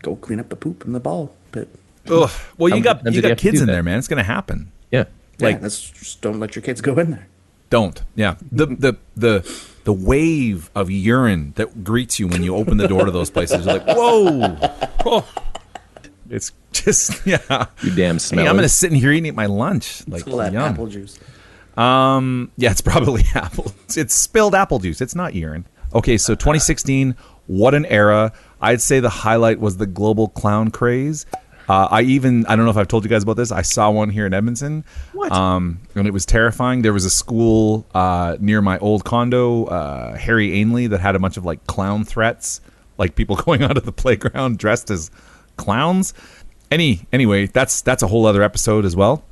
Go clean up the poop in the ball pit. Ugh. Well, you got did you have to kids do in that? there, man. It's gonna happen. Yeah. Like- Just don't let your kids go in there. Don't. Yeah. The wave of urine that greets you when you open the door to those places. You're like, whoa. Oh. It's just You damn smell. Hey, I'm gonna sit in here and eat my lunch. Like It's all that yum. apple juice. Yeah, it's probably apple. It's spilled apple juice. It's not urine. Okay, so 2016, what an era. I'd say the highlight was the global clown craze. I don't know if I've told you guys about this. I saw one here in Edmonton. What? And it was terrifying. There was a school near my old condo, Harry Ainley, that had a bunch of like clown threats, like people going onto the playground dressed as clowns. Anyway, that's a whole other episode as well.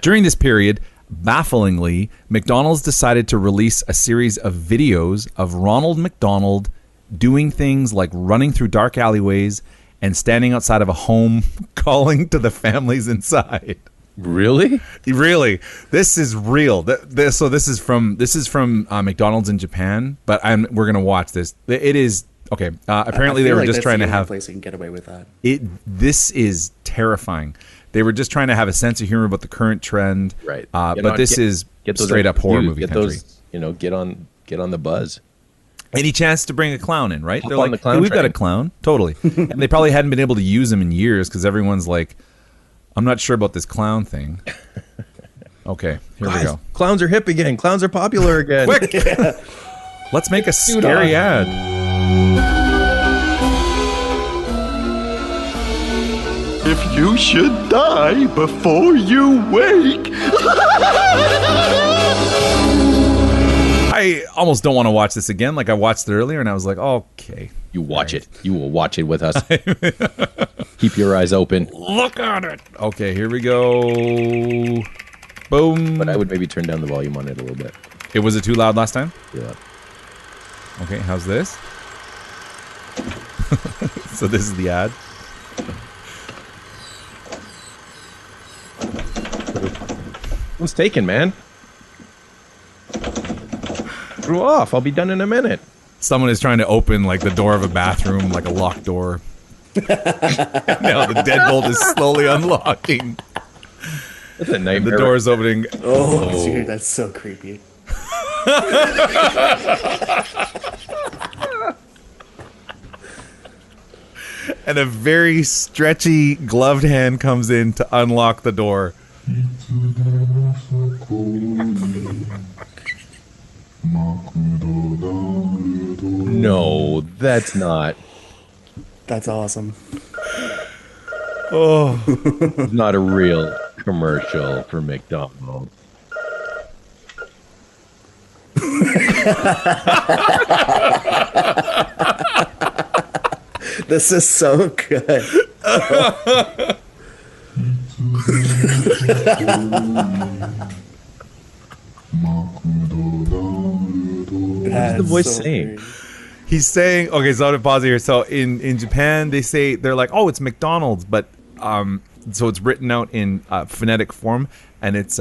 During this period, bafflingly, McDonald's decided to release a series of videos of Ronald McDonald doing things like running through dark alleyways and standing outside of a home calling to the families inside. Really? Really, this is real. This is from McDonald's in Japan, but we're gonna watch this. It is okay. Apparently, they were just trying to have place you can get away with that. This is terrifying. They were just trying to have a sense of humor about the current trend, Right. But this is straight up horror movie country. Get on the buzz. Any chance to bring a clown in, right? Hop They're on like, the clown hey, we've got train. a clown, totally. And they probably hadn't been able to use him in years because everyone's like, I'm not sure about this clown thing. Okay, here we go. Clowns are hip again. Clowns are popular again. Quick, let's make a scary ad. If you should die before you wake. I almost don't want to watch this again. Like I watched it earlier, and I was like, okay. You watch it. You will watch it with us. Keep your eyes open. Look at it. Okay, here we go. Boom. But I would maybe turn down the volume on it a little bit. Was it too loud last time? Yeah. Okay, how's this? So this is the ad. One's taken, man. Screw off. I'll be done in a minute. Someone is trying to open like the door of a bathroom, like a locked door. Now the deadbolt is slowly unlocking. That's a nightmare. The door is opening. Oh, dude, that's so creepy. And a very stretchy gloved hand comes in to unlock the door. No, that's not. That's awesome. It's not a real commercial for McDonald's. This is so good. What's the voice saying? Great. He's saying, okay, so I'm gonna pause here. So in Japan, they're like, oh, it's McDonald's, but so it's written out in phonetic form, and it's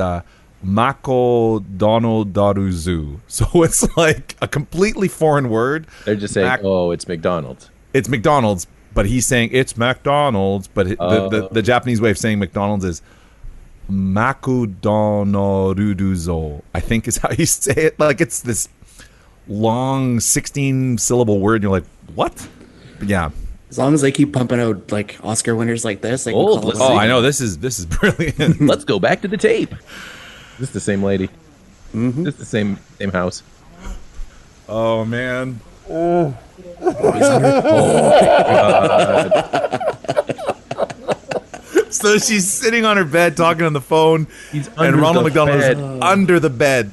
Mako Dono Daruzu. So it's like a completely foreign word. They're just saying, oh, it's McDonald's. It's McDonald's, but he's saying it's McDonald's. But the Japanese way of saying McDonald's is Maku Dono Ruduzo, I think is how you say it. Like it's this long 16-syllable word, and you're like, what? But yeah. As long as they keep pumping out like Oscar winners like this, they can Oh, call let's it. Oh, I know, this is brilliant. Let's go back to the tape. This is the same lady. Mm-hmm. This is the same house. Oh man. So she's sitting on her bed talking on the phone, He's and under Ronald the McDonald bed. is under the bed.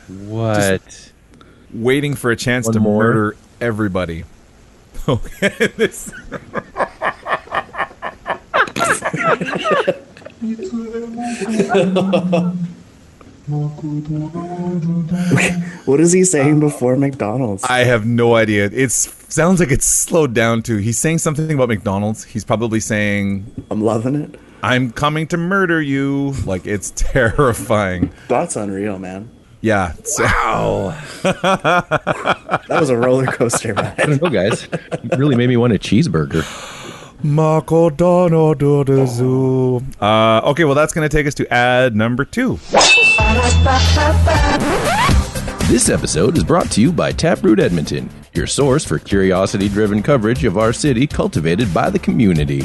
What? Waiting for a chance One to more. murder everybody. Okay, this. What is he saying before McDonald's? I have no idea. It sounds like it's slowed down too. He's saying something about McDonald's. He's probably saying, I'm loving it. "I'm coming to murder you." Like it's terrifying. That's unreal, man. Yeah. Wow. That was a roller coaster I ride. don't know, guys. It really made me want a cheeseburger. Okay, well, that's going to take us to ad number 2. This episode is brought to you by Taproot Edmonton, your source for curiosity-driven coverage of our city cultivated by the community.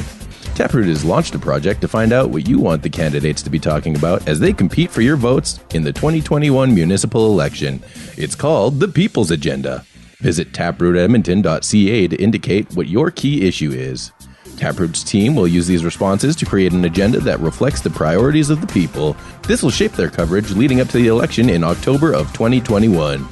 Taproot has launched a project to find out what you want the candidates to be talking about as they compete for your votes in the 2021 municipal election. It's called the People's Agenda. Visit taprootedmonton.ca to indicate what your key issue is. Taproot's team will use these responses to create an agenda that reflects the priorities of the people. This will shape their coverage leading up to the election in October of 2021.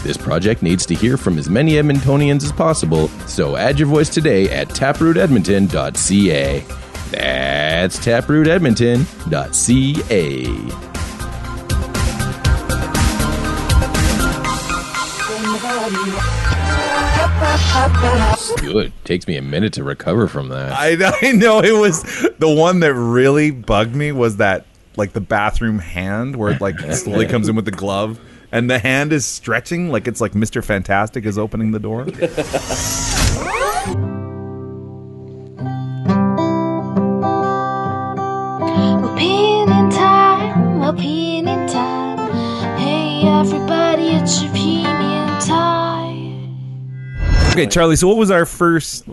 This project needs to hear from as many Edmontonians as possible, so add your voice today at taprootedmonton.ca. That's taprootedmonton.ca. Good. Takes me a minute to recover from that. I know it was the one that really bugged me was that like the bathroom hand where it like slowly comes in with the glove and the hand is stretching like it's like Mr. Fantastic is opening the door. Opinion time, hey everybody, it's opinion time. Okay, Charlie, so what was our first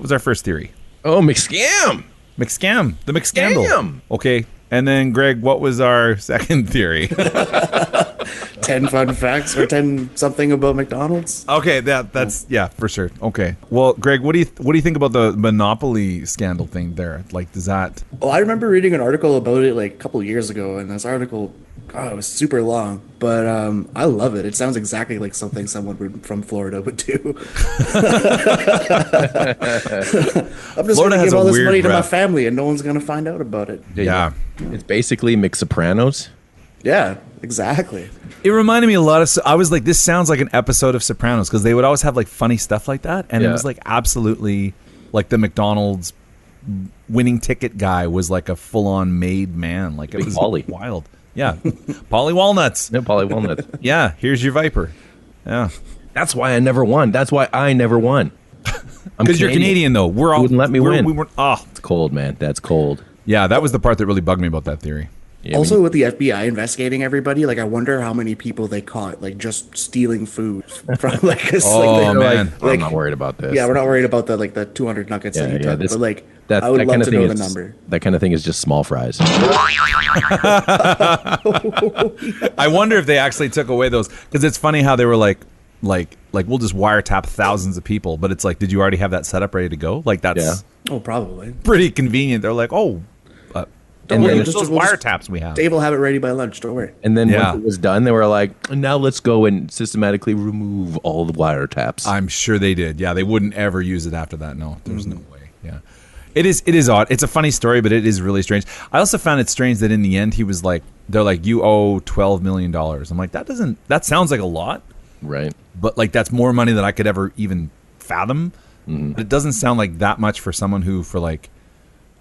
theory? Oh, McScam! McScam, the McScandal. Scam! Okay, and then Greg, what was our second theory? 10 fun facts or 10 something about McDonald's. Okay, that's yeah, for sure. Okay, well, Greg, what do you think about the Monopoly scandal thing there? Like, does that? Well, I remember reading an article about it like a couple years ago, and this article, it was super long, but I love it. It sounds exactly like something someone from Florida would do. I'm just going to give all this money to my family, and no one's going to find out about it. Yeah. It's basically McSopranos. Yeah, exactly. It reminded me a lot of. I was like, this sounds like an episode of Sopranos because they would always have like funny stuff like that, and it was like absolutely like the McDonald's winning ticket guy was like a full-on made man. Like it was Polly. wild. Yeah, Polly Walnuts. No, Polly Walnuts. Yeah, here's your Viper. Yeah, That's why I never won. That's why I never won. because you're Canadian though. We're all Wouldn't let me win. We weren't. Oh, It's cold, man. That's cold. yeah, that was the part that really bugged me about that theory. Yeah, Also, with the FBI investigating everybody, like I wonder how many people they caught, like just stealing food from like. 'Cause, Oh, like, man. I'm not worried about this. Yeah, we're not worried about the 200 nuggets that you took, this- but like that, I would that love kind of to thing know the is, number. That kind of thing is just small fries. I wonder if they actually took away those because it's funny how they were like like we'll just wiretap thousands of people, but it's like, did you already have that setup ready to go? Like that's probably pretty convenient. They're like, don't worry, just those wiretaps we have. Dave will have it ready by lunch. Don't worry. And then once it was done, they were like, now let's go and systematically remove all the wiretaps. I'm sure they did. Yeah, they wouldn't ever use it after that. No, there's no way. Yeah. It is odd. It's a funny story, but it is really strange. I also found it strange that in the end he was like, they're like, you owe $12 million. I'm like, that sounds like a lot. Right. But like that's more money than I could ever even fathom. But it doesn't sound like that much for someone who for like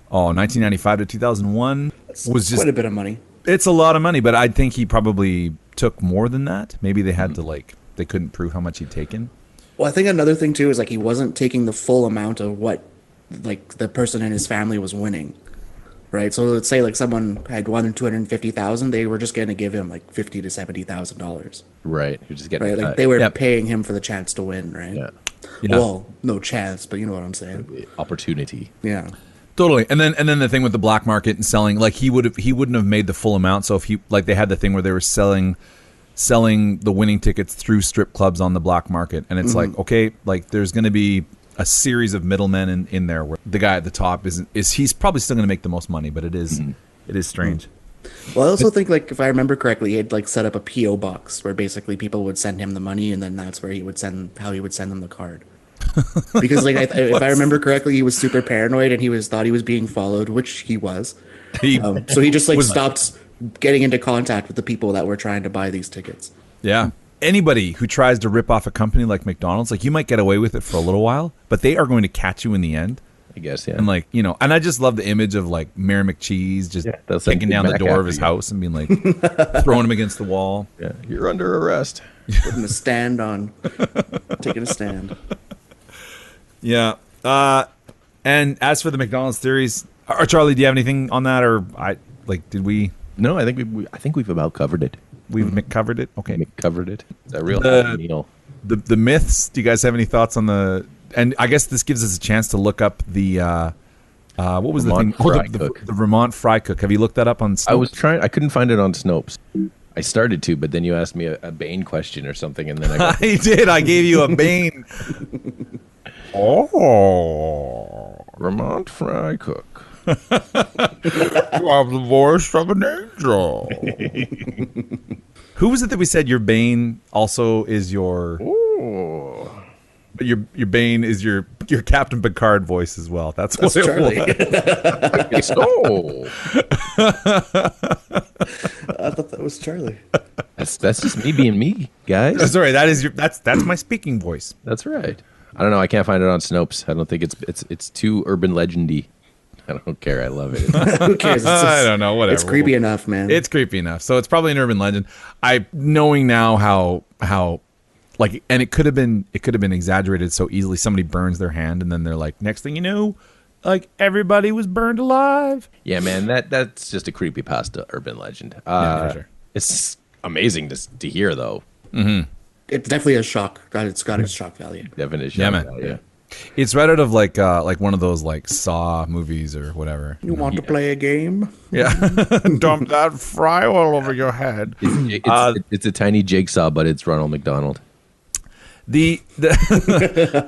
1995 to 2001 was just quite a bit of money. It's a lot of money, but I think he probably took more than that. Maybe they had to they couldn't prove how much he'd taken. Well, I think another thing too is like he wasn't taking the full amount of what like the person in his family was winning. Right? So let's say like someone had won $250,000, they were just going to give him like $50,000 to $70,000. Right. You're just getting like they were paying him for the chance to win, right? Yeah. Well, no chance, but you know what I'm saying. Opportunity. Yeah. Totally. And then the thing with the black market and selling, like he wouldn't have made the full amount. So if he like they had the thing where they were selling the winning tickets through strip clubs on the black market, and it's like, okay, like there's going to be a series of middlemen in there where the guy at the top is he's probably still going to make the most money, but it is strange. Well, I also think like if I remember correctly, he had like set up a PO box where basically people would send him the money, and then that's where he would send them the card. Because like if I remember correctly, he was super paranoid and he thought he was being followed, which he was. So he just like stopped getting into contact with the people that were trying to buy these tickets. Yeah. Anybody who tries to rip off a company like McDonald's, like you might get away with it for a little while, but they are going to catch you in the end. I guess, yeah. And like, and I just love the image of like Mayor McCheese just kicking down the door of his house and being like, throwing him against the wall. Yeah, you're under arrest. Putting a stand on, taking a stand. Yeah. And as for the McDonald's theories, or Charlie, do you have anything on that, or did we? No, I think we've about covered it. We've covered it. Okay, covered it. It's a real meal. The myths. Do you guys have any thoughts on the? And I guess this gives us a chance to look up the what was Vermont the thing? The Vermont Fry Cook. Have you looked that up on Snopes? I couldn't find it on Snopes. I started to, but then you asked me a Bane question or something, and then I did. I gave you a Bane. Vermont Fry Cook. You have the voice of an angel. Who was it that we said your Bane also is your? Oh. Your Bane is your Captain Picard voice as well. That's what Charlie. It was. I thought that was Charlie. That's just me being me, guys. Sorry, that's my speaking voice. That's right. I don't know. I can't find it on Snopes. I don't think it's too urban legendy. I don't care. I love it. Who cares? I don't know. Whatever. It's creepy enough, man. It's creepy enough. So it's probably an urban legend. Knowing now how like, and it could have been exaggerated so easily. Somebody burns their hand, and then they're like, next thing you know, like everybody was burned alive. Yeah, man. That's just a creepypasta urban legend. Yeah, for sure. It's amazing to hear, though. Mm-hmm. It's definitely a shock. It's got its shock value. Definition. Yeah, man. Value. Yeah. It's right out of like one of those like Saw movies or whatever. You want to play a game? Yeah. Dump that fry all over your head. It's a tiny jigsaw, but it's Ronald McDonald. The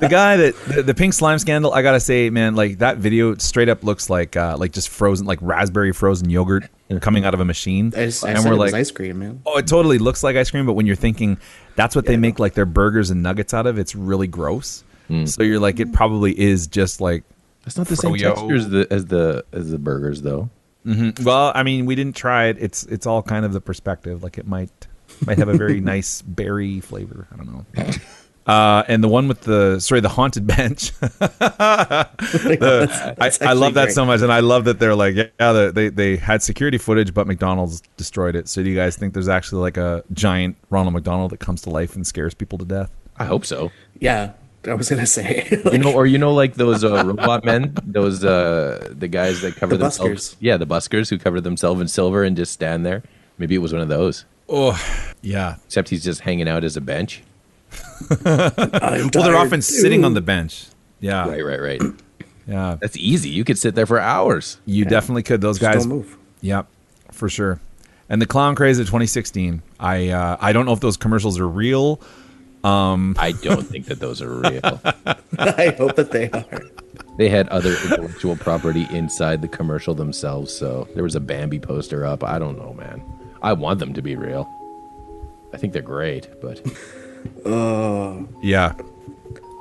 guy the pink slime scandal, I gotta say, man, like that video straight up looks like just frozen, like raspberry frozen yogurt coming out of a machine. I said it was ice cream, man. Oh, it totally looks like ice cream, but when you're thinking that's what they make like their burgers and nuggets out of, it's really gross. So you're like, it probably is just like it's not the same texture as the burgers, though. Mm-hmm. Well, I mean, we didn't try it. It's all kind of the perspective. Like it might have a very nice berry flavor. I don't know. And the one with the haunted bench. I love that so much, and I love that they're like, they had security footage, but McDonald's destroyed it. So do you guys think there's actually like a giant Ronald McDonald that comes to life and scares people to death? I hope so. Yeah, I was gonna say, like those robot men, those the guys that cover themselves. Buskers. Yeah, the buskers who cover themselves in silver and just stand there. Maybe it was one of those. Oh, yeah. Except he's just hanging out as a bench. Well, they're often sitting on the bench. Yeah. Right. Yeah. That's easy. You could sit there for hours. You definitely could. Those guys don't move. Yep, for sure. And the clown craze of 2016. I don't know if those commercials are real I don't think that those are real. I hope that they are. They had other intellectual property inside the commercial themselves, so there was a Bambi poster up. I don't know, man. I want them to be real. I think they're great, but... Yeah.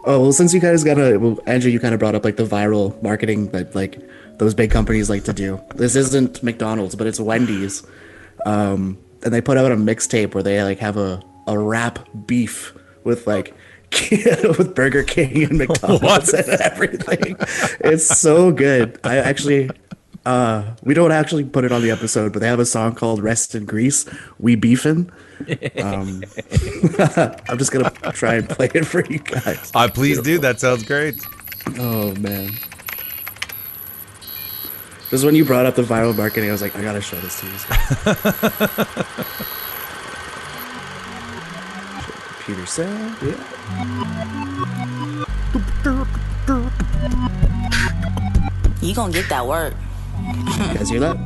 Oh, well, since you guys Andrew, you kind of brought up like the viral marketing that like those big companies like to do. This isn't McDonald's, but it's Wendy's. And they put out a mixtape where they like have a rap beef with like with Burger King and McDonald's and everything. It's so good. I actually we don't actually put it on the episode, but they have a song called Rest in Grease, We Beefin'. I'm just gonna try and play it for you guys. Please do. That sounds great. Oh man. Because when you brought up the viral marketing, I was like, I gotta show this to you guys. Computer sound, yeah. You gonna get that work. You guys hear that?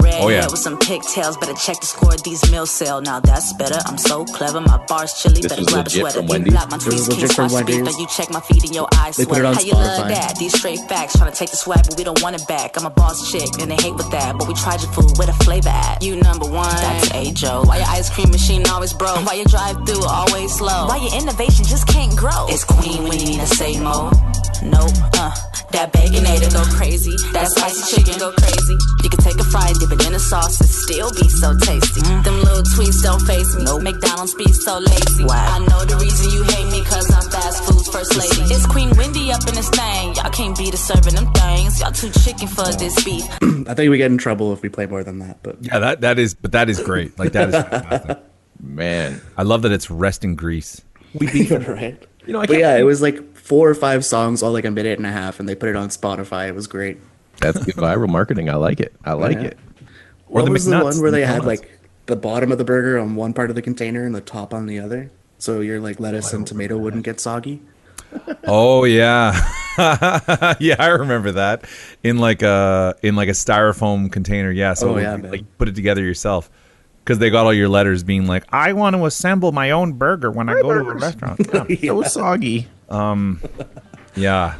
Red Oh, yeah. hair with some pigtails, better check the score. These meals sell. Now that's better. I'm so clever. My bar's chilly. This Better was grab a legit sweater. from Deep Wendy's? block my This tweets. is Can't legit from watch speed. Wendy's. Though you check my feet in your eyes. They put it on How you love Spotify. that? These straight facts. Trying to take the swag, but we don't want it back. I'm a boss chick, and they hate with that. But we tried your food. Where the flavor at? You number one. That's A Joe. Why your ice cream machine always broke? Why your drive through always slow? Why your innovation just can't grow? It's Queen when you need to say mo. Nope. That baconator go crazy. That spicy chicken go crazy. You can take a fry and dip it in a sauce and still be so tasty. Them little tweets don't face me. McDonald's be so lazy. I know the reason you hate me, cause I'm fast food's first lady. It's Queen Wendy up in this thing. Y'all can't beat us serving them things. Y'all too chicken for this beef. I think we get in trouble if we play more than that, but Yeah, that is great. Like, that is fantastic. Man. I love that it's Rest in Grease. right. But yeah, it was like 4 or 5 songs, all like a minute and a half, and they put it on Spotify. It was great. That's good viral marketing. I like it. I like Yeah. it. What the was the McNuts, one where the they had McDonald's. like the bottom of the burger on one part of the container and the top on the other, so your like lettuce and tomato wouldn't get soggy? Oh yeah, yeah, I remember that in like a styrofoam container. Yeah, so Oh, yeah, you, man. like put it together yourself because they got all your letters being like, I want to assemble my own burger when I go to a restaurant. Yeah. So soggy. Yeah.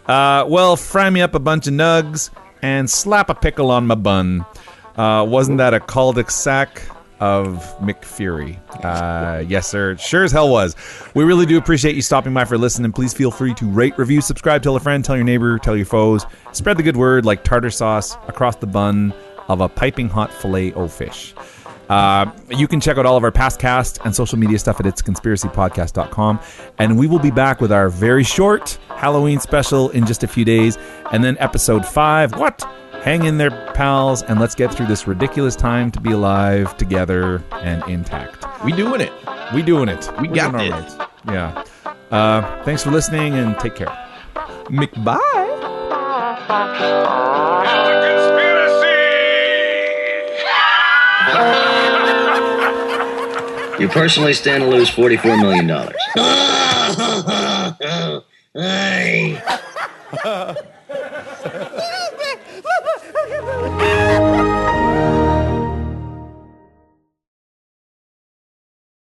Well, fry me up a bunch of nugs and slap a pickle on my bun. Wasn't that a cul-de-sac of McFury? Yes, sir. Sure as hell was. We really do appreciate you stopping by for listening. Please feel free to rate, review, subscribe, tell a friend, tell your neighbor, tell your foes. Spread the good word like tartar sauce across the bun of a piping hot filet-o-fish. You can check out all of our past cast and social media stuff at itsconspiracypodcast.com. And we will be back with our very short Halloween special in just a few days. And then episode 5. What? Hang in there, pals, and let's get through this ridiculous time to be alive together and intact. We doing it. We doing it. We We're got doing it. all right. Yeah. Thanks for listening and take care. McBye. You personally stand to lose $44 million. Hey.